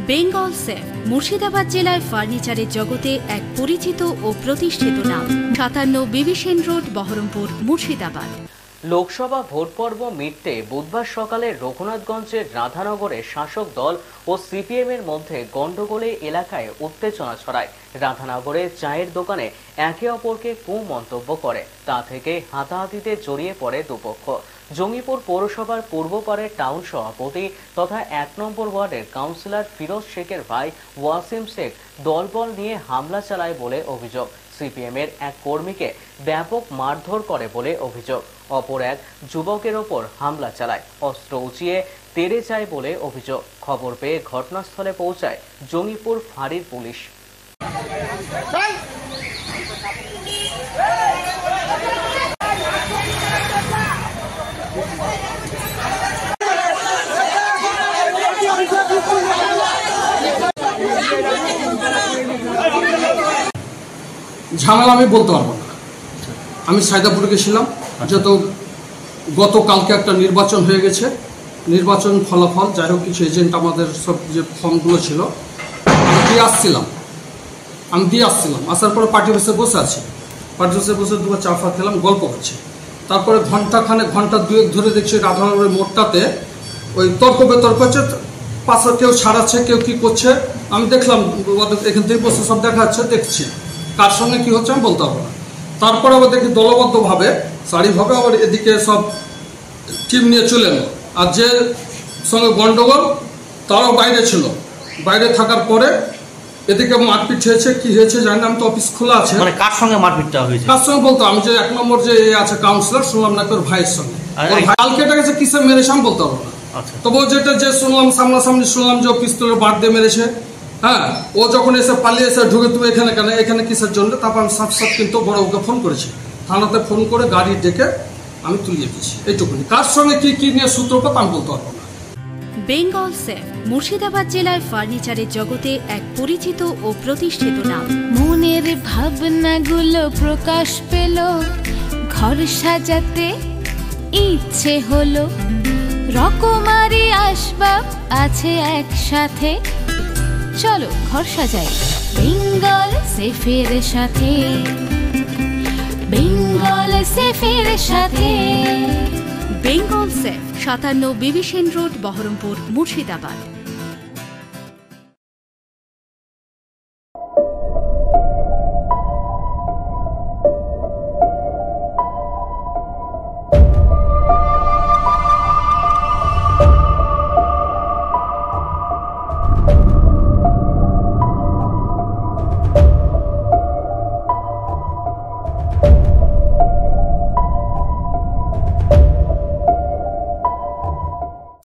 Bengal safe Murshidabad জেলায় ফার্নিচারের জগতে এক পরিচিত ও প্রতিষ্ঠিত নাম। ৫৭ বিবি সেন রোড, বহরমপুর, মুর্শিদাবাদ। লোকসভা ভোট পর্ব মিটতে বুধবার সকালে রঘুনাথগঞ্জের রাধানগরে শাসক দল ও সিপিএম এর মধ্যে গন্ডগোলে এলাকায় উত্তেজনা ছড়ায়। রাধানগরে চায়ের দোকানে একে অপরকে কুমন্তব্য করে, তা থেকে হাতাহাতিতে জড়িয়ে পড়ে দুপক্ষ। জঙ্গিপুর পৌরসভার পূর্বপাড়ের টাউন সভাপতি তথা ১ নম্বর ওয়ার্ডের কাউন্সিলর ফিরোজ শেখের ভাই ওয়াসিম শেখ দলবল নিয়ে হামলা চালায় বলে অভিযোগ। সিপিএম এর এক কর্মীকে ব্যাপক মারধর করে বলে অভিযোগ। অপর এক যুবকের ওপর হামলা চালায়, অস্ত্র উঁচিয়ে তেড়ে যায় বলে অভিযোগ। খবর পেয়ে ঘটনাস্থলে পৌঁছায় জঙ্গিপুর ফাঁড়ির পুলিশ। ঝামেলা আমি বলতে পারবো না। আমি সাইদাপুরে গেছিলাম, যেহেতু গতকালকে একটা নির্বাচন হয়ে গেছে, নির্বাচন ফলাফল যাই হোক, কিছু এজেন্ট আমাদের সব যে ফর্মগুলো ছিল আমি দিয়ে আসছিলাম। আসার পরে পার্টি অফিসে বসে আছি, পার্টি অফিসে বসে দুবার চা ফা খেলাম, গল্প করছি। তারপরে ঘন্টা দুয়েক ধরে দেখছি রাধানগরের মোড়টাতে ওই তর্ক বিতর্ক হচ্ছে, পাশে কেউ ছাড়াচ্ছে, কেউ কি করছে। আমি দেখলাম এখান থেকে বসে সব দেখা যাচ্ছে, দেখছি কার সঙ্গে কি হচ্ছে আমি বলতে পারবো না। তারপরে আবার দেখি দলবদ্ধভাবে সারিভাবে আবার এদিকে সব টিম নিয়ে চলে এলো, আর যে সঙ্গে গন্ডগোল তারাও বাইরে ছিল। বাইরে থাকার পরে এদিকে মারপিট হয়েছে, কি হয়েছে জানি না। আমি তো অফিস খোলা আছে। মানে কার সঙ্গে মারপিটটা হয়েছে? কার সঙ্গে বলতো আমি যে ১ নম্বর যে আছে কাউন্সিলর, শুনলাম নাকি ওর ভাইয়ের সঙ্গে। কালকে এটা গেছে কিসে মেরেছে আমি বলতে পারবো না। তবে যেটা যে শুনলাম সামনাসামনি শুনলাম যে ও পিস্তলের বাট দিয়ে মেরেছে। হ্যাঁ, ও যখন এসে পালিয়ে এসে ঢুকে তুমি এখানে কেন, এখানে কিসের জন্য? তারপর আমি সাথে কিন্তু বড় ওকে ফোন করেছি, থানাতে ফোন করে গাড়ি ডেকে আমি তুলিয়ে দিয়েছি। এইটুকুনি। কার সঙ্গে কি নিয়ে সূত্রপাত আমি বলতে পারবো না। বেঙ্গল সেফ মুর্শিদাবাদ জেলায় ফার্নিচারের জগতে এক পরিচিত ও প্রতিষ্ঠিত নাম। মনের ভাবনাগুলো প্রকাশ পেল, ঘর সাজাতে ইচ্ছে হলো, রকমারি আসবাব আছে একসাথে, চলো ঘর সাজাই বেঙ্গল সেফের সাথে, বেঙ্গল সেফের সাথে। বেঙ্গল সেফ ৫৭ বিবি সেন রোড, বহরমপুর, মুর্শিদাবাদ।